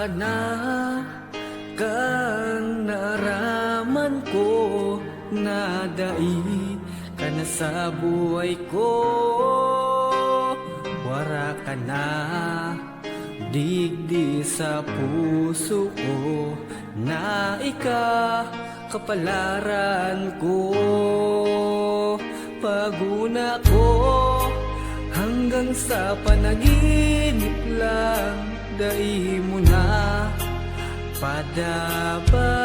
ka na, kang naraman ko, nadait ka na sa buhay ko. Wara ka na, digdi sa puso ko, na kapalaran ko. Paguna ko hanggang sa panaginip lang, dai mo na padaba.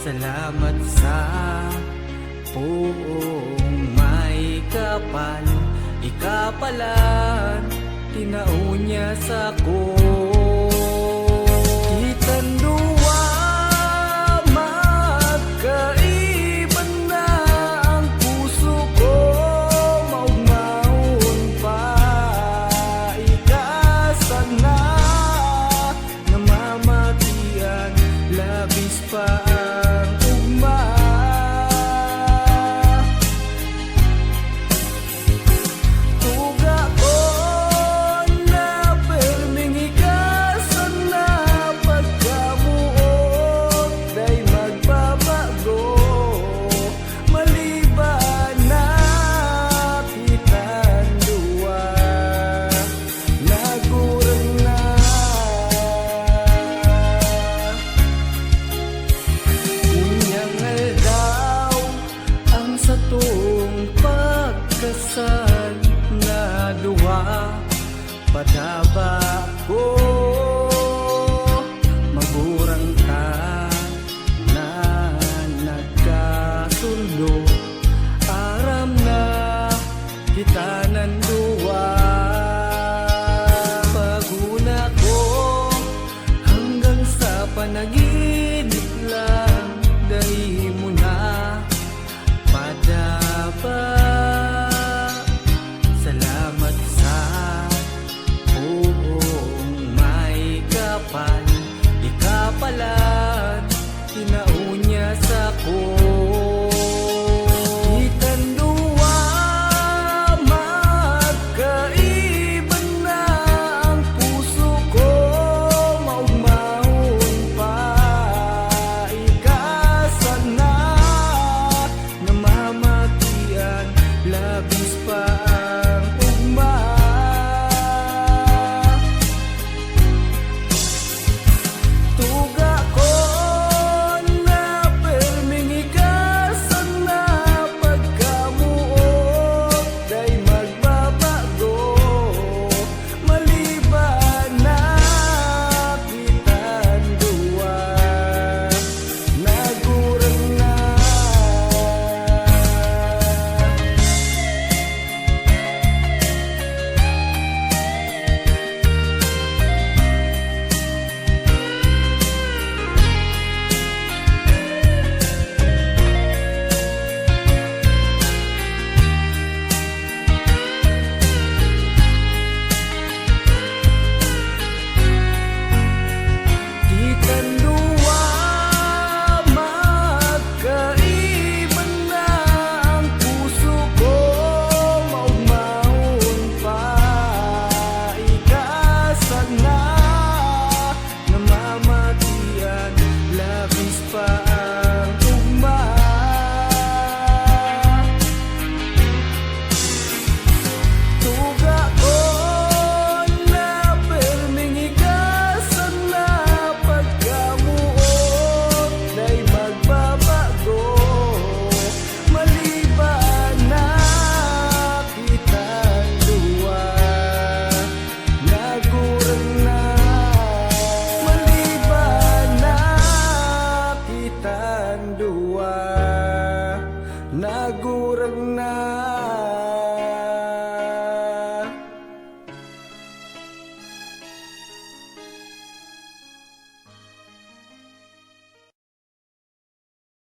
Salamat sa puong may kapal, ikapalan tinaunya sa ko. Kitang duwa magkaiban na ang puso ko, maugmaon pa ikasana, namamatian labis pa ang ugma. Tuga ko na perming ikasana, pagkamuot day magbabago, maliban na kitang duwa, nagurang na. Unyangal daw ang satong pagkasal na duwa, padaba ko